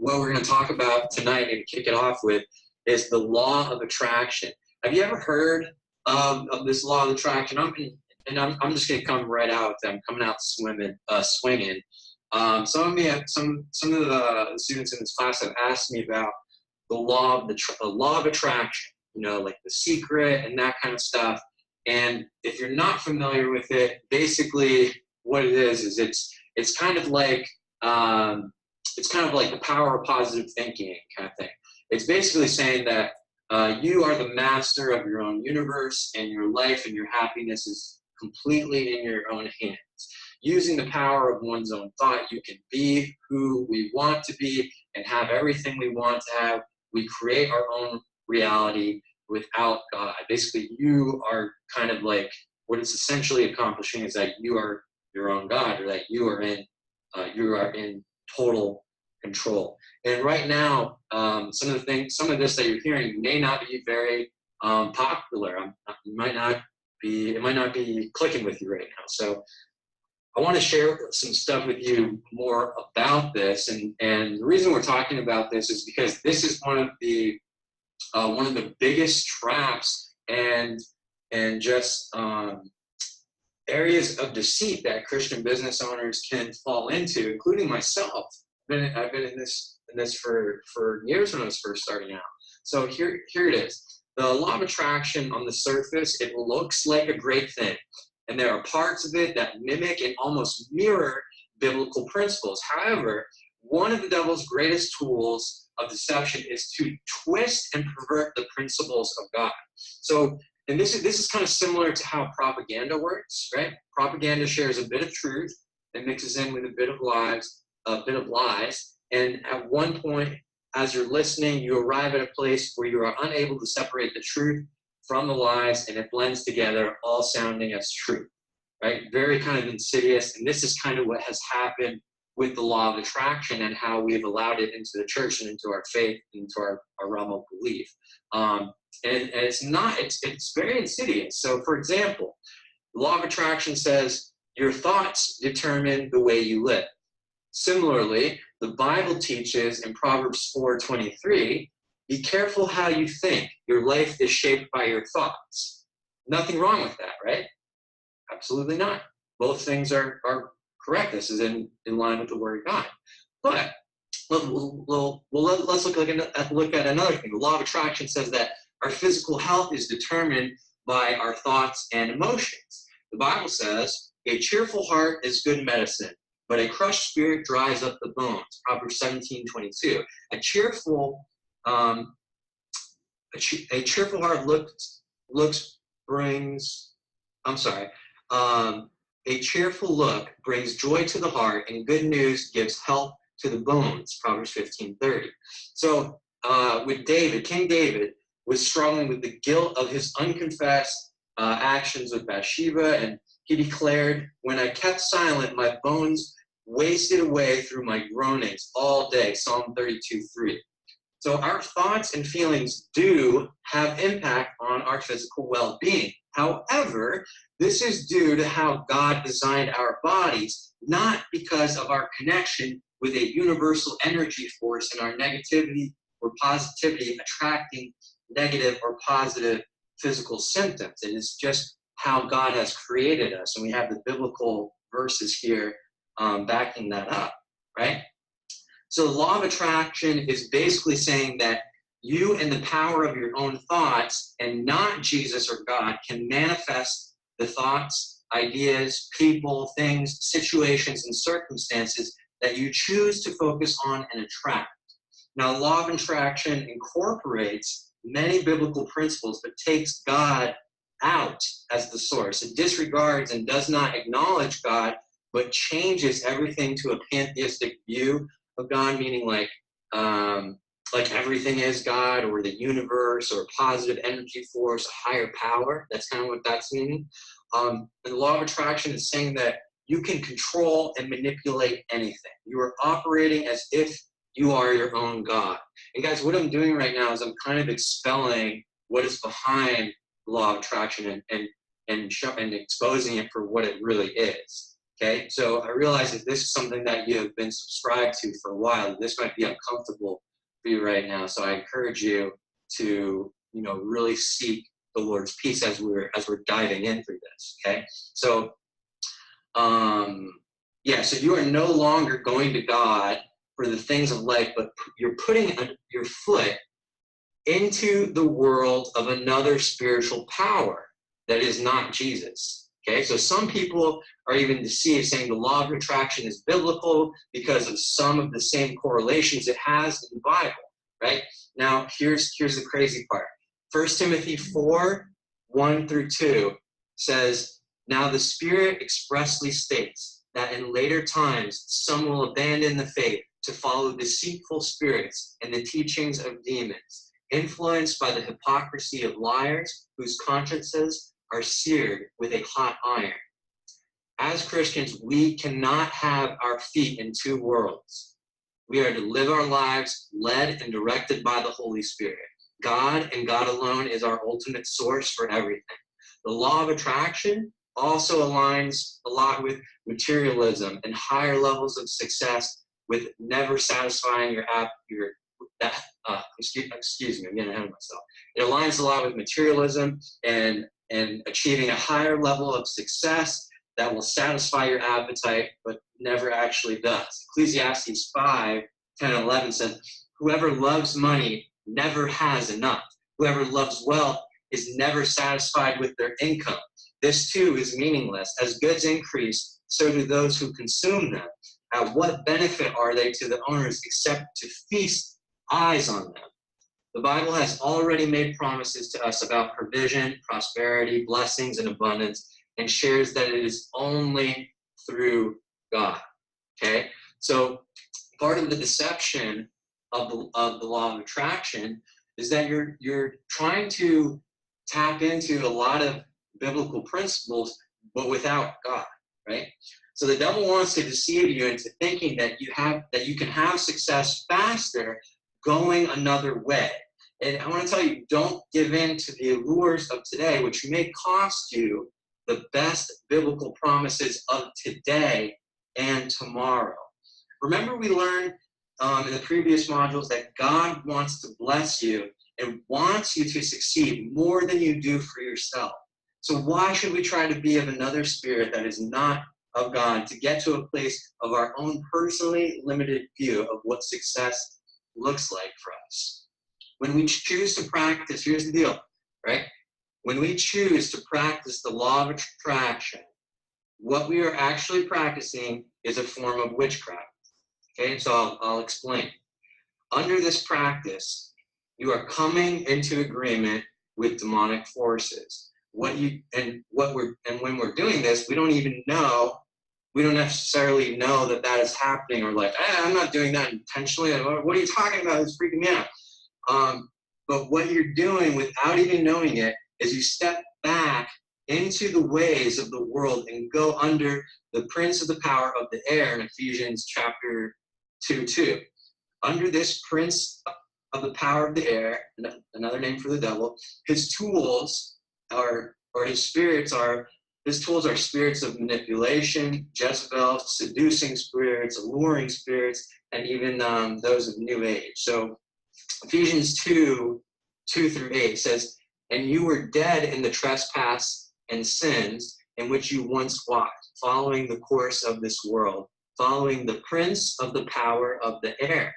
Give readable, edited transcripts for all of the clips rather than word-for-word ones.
what we're going to talk about tonight and kick it off with is the law of attraction. Have you ever heard of this law of attraction? I'm just going to come right out with them, coming out swinging. Some of the students in this class have asked me about the law of attraction, like The Secret and that kind of stuff. And if you're not familiar with it, basically what it is it's kind of like the power of positive thinking kind of thing. It's basically saying that you are the master of your own universe, and your life and your happiness is completely in your own hands. Using the power of one's own thought, you can be who we want to be and have everything we want to have. We create our own reality without God. Basically, you are kind of like, what it's essentially accomplishing is that you are your own God, or that you are in total control. And right now, some of this that you're hearing may not be very popular. It might not be clicking with you right now. So I want to share some stuff with you more about this. And the reason we're talking about this is because this is one of the biggest traps and just areas of deceit that Christian business owners can fall into, including myself. I've been in this for years when I was first starting out. So here it is. The law of attraction, on the surface, it looks like a great thing. And there are parts of it that mimic and almost mirror biblical principles. However, one of the devil's greatest tools of deception is to twist and pervert the principles of God. So, and this is kind of similar to how propaganda works, right? Propaganda shares a bit of truth and mixes in with a bit of lies. And at one point, as you're listening, you arrive at a place where you are unable to separate the truth from the lies, and it blends together, all sounding as truth, right? Very kind of insidious. And this is kind of what has happened with the law of attraction and how we've allowed it into the church and into our faith, into our realm of belief. And it's very insidious. So, for example, the law of attraction says your thoughts determine the way you live. Similarly, the Bible teaches in Proverbs 4:23, be careful how you think. Your life is shaped by your thoughts. Nothing wrong with that, right? Absolutely not. Both things are correct. This is in line with the Word of God. But let's look at another thing. The law of attraction says that our physical health is determined by our thoughts and emotions. The Bible says, a cheerful heart is good medicine, but a crushed spirit dries up the bones. Proverbs 17:22. A cheerful heart a cheerful look brings joy to the heart, and good news gives health to the bones. Proverbs 15:30. So with David, King David was struggling with the guilt of his unconfessed actions with Bathsheba, and he declared, when I kept silent, my bones wasted away through my groanings all day. Psalm 32:3. So our thoughts and feelings do have impact on our physical well-being. However, this is due to how God designed our bodies, not because of our connection with a universal energy force and our negativity or positivity attracting negative or positive physical symptoms. It is just how God has created us. And we have the biblical verses here backing that up, right? So the law of attraction is basically saying that you and the power of your own thoughts and not Jesus or God can manifest the thoughts, ideas, people, things, situations, and circumstances that you choose to focus on and attract. Now, the law of attraction incorporates many biblical principles, but takes God out as the source. It disregards and does not acknowledge God, but changes everything to a pantheistic view of God, meaning like everything is God, or the universe, or a positive energy force, a higher power. That's kind of what that's meaning. And the law of attraction is saying that you can control and manipulate anything. You are operating as if you are your own God. And guys, what I'm doing right now is I'm kind of expelling what is behind the law of attraction and exposing it for what it really is. Okay, so I realize that this is something that you have been subscribed to for a while. This might be uncomfortable for you right now, so I encourage you to, really seek the Lord's peace as we're diving in through this. Okay, so so you are no longer going to God for the things of life, but you're putting your foot into the world of another spiritual power that is not Jesus. Okay, so some people are even deceived, saying the law of attraction is biblical because of some of the same correlations it has in the Bible, right? Now, here's the crazy part. 1 Timothy 4, 1 through 2 says, now the Spirit expressly states that in later times some will abandon the faith to follow deceitful spirits and the teachings of demons, influenced by the hypocrisy of liars whose consciences are seared with a hot iron. As Christians, we cannot have our feet in two worlds. We are to live our lives led and directed by the Holy Spirit. God and God alone is our ultimate source for everything. The law of attraction also aligns a lot with materialism and higher levels of success with never satisfying excuse me, I'm getting ahead of myself. It aligns a lot with materialism and achieving a higher level of success that will satisfy your appetite, but never actually does. Ecclesiastes 5, 10, and 11 says, whoever loves money never has enough. Whoever loves wealth is never satisfied with their income. This too is meaningless. As goods increase, so do those who consume them. At what benefit are they to the owners except to feast eyes on them? The Bible has already made promises to us about provision, prosperity, blessings, and abundance, and shares that it is only through God. Okay? So part of the deception of the law of attraction is that you're trying to tap into a lot of biblical principles, but without God, right? So the devil wants to deceive you into thinking that you can have success faster going another way. And I want to tell you, don't give in to the allures of today, which may cost you the best biblical promises of today and tomorrow. Remember, we learned in the previous modules that God wants to bless you and wants you to succeed more than you do for yourself. So why should we try to be of another spirit that is not of God to get to a place of our own personally limited view of what success looks like for us? When we choose to practice, here's the deal, right? When we choose to practice the law of attraction, what we are actually practicing is a form of witchcraft. Okay, so I'll explain. Under this practice, you are coming into agreement with demonic forces. When we're doing this, we don't necessarily know that is happening, or like, I'm not doing that intentionally. What are you talking about? It's freaking me out. But what you're doing without even knowing it is you step back into the ways of the world and go under the prince of the power of the air in Ephesians chapter 2:2. Under this prince of the power of the air, another name for the devil, his tools are spirits of manipulation, Jezebel, seducing spirits, alluring spirits, and even those of New Age. So Ephesians 2:2-8 says, and you were dead in the trespass and sins in which you once walked, following the course of this world, following the prince of the power of the air,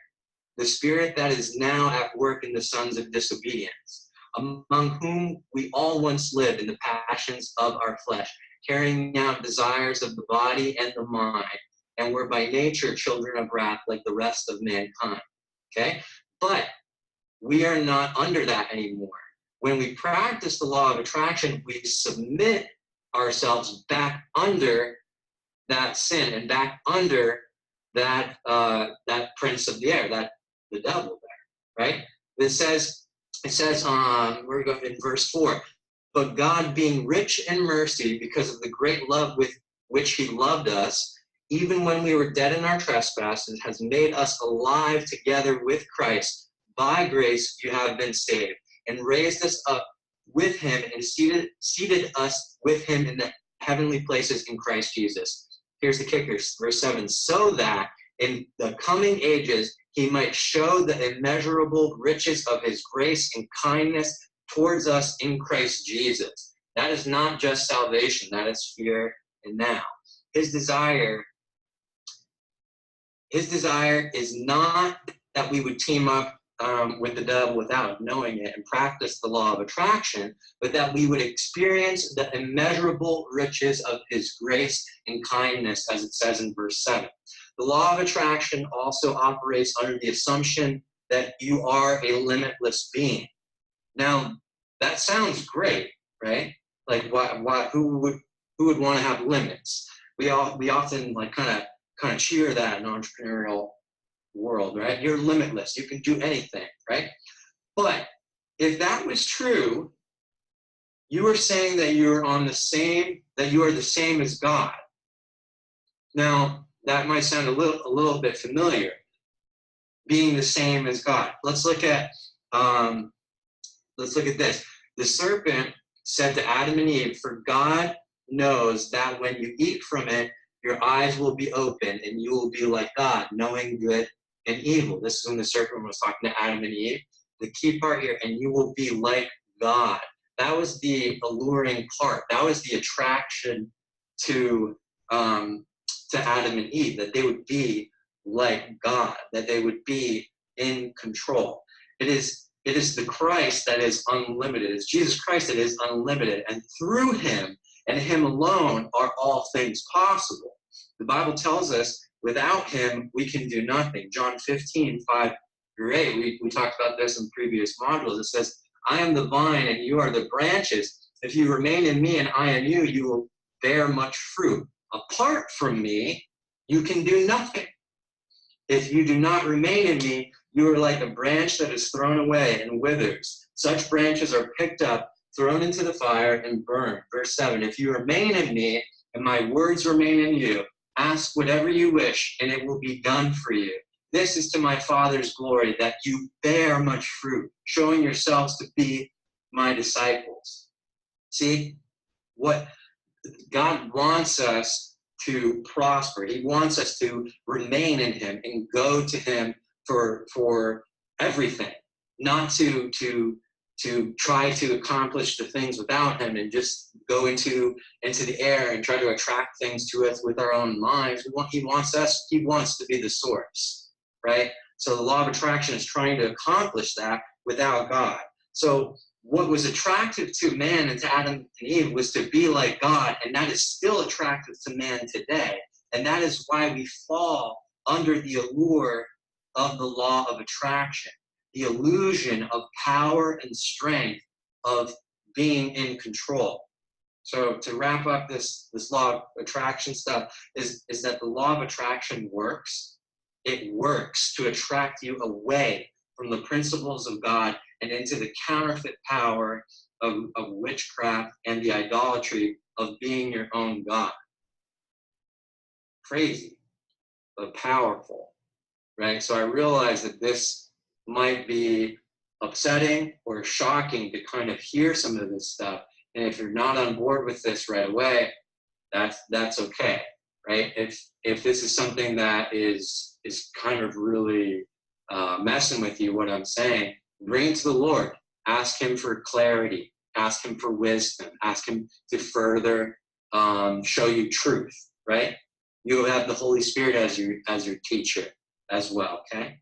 the spirit that is now at work in the sons of disobedience, among whom we all once lived in the passions of our flesh, carrying out desires of the body and the mind, and were by nature children of wrath like the rest of mankind. Okay? But we are not under that anymore. When we practice the law of attraction, we submit ourselves back under that sin and back under that prince of the air, the devil there, right? It says, we're going in verse 4, but God being rich in mercy because of the great love with which he loved us, even when we were dead in our trespasses, has made us alive together with Christ. By grace you have been saved, and raised us up with him and seated us with him in the heavenly places in Christ Jesus, here's the kicker, verse 7, so that in the coming ages he might show the immeasurable riches of his grace and kindness towards us in Christ Jesus. That is not just salvation, that is here and now. His desire is not that we would team up with the devil without knowing it and practice the law of attraction, but that we would experience the immeasurable riches of his grace and kindness, as it says in verse 7. The law of attraction also operates under the assumption that you are a limitless being. Now, that sounds great, right? Like, who would want to have limits? We often like kind of cheer that in entrepreneurial world, right? You're limitless. You can do anything, right? But if that was true, you are saying that you are the same as God. Now, that might sound a little bit familiar. Being the same as God. Let's look at this. The serpent said to Adam and Eve, "For God knows that when you eat from it, your eyes will be open and you will be like God, knowing good and evil." This is when the serpent was talking to Adam and Eve. The key part here, and you will be like God. That was the alluring part. That was the attraction to Adam and Eve, that they would be like God, that they would be in control. It is the Christ that is unlimited. It's Jesus Christ that is unlimited. And through him and him alone are all things possible. The Bible tells us without him, we can do nothing. John 15:5-8, we talked about this in previous modules. It says, "I am the vine and you are the branches. If you remain in me and I in you, you will bear much fruit. Apart from me, you can do nothing. If you do not remain in me, you are like a branch that is thrown away and withers. Such branches are picked up, thrown into the fire, and burned." Verse 7, "If you remain in me and my words remain in you, ask whatever you wish, and it will be done for you. This is to my Father's glory, that you bear much fruit, showing yourselves to be my disciples." See, what God wants us to prosper. He wants us to remain in him and go to him for everything, not to try to accomplish the things without him and just go into the air and try to attract things to us with our own minds. He wants to be the source, right? So the law of attraction is trying to accomplish that without God. So what was attractive to man and to Adam and Eve was to be like God, and that is still attractive to man today. And that is why we fall under the allure of the law of attraction, the illusion of power and strength of being in control. So to wrap up this law of attraction stuff is that the law of attraction works. It works to attract you away from the principles of God and into the counterfeit power of witchcraft and the idolatry of being your own God. Crazy, but powerful, right? So I realize that this might be upsetting or shocking to kind of hear some of this stuff. And if you're not on board with this right away, that's okay, right? If this is something that is kind of really messing with you, what I'm saying, bring it to the Lord. Ask him for clarity. Ask him for wisdom. Ask him to further show you truth, right? You have the Holy Spirit as your teacher as well, okay?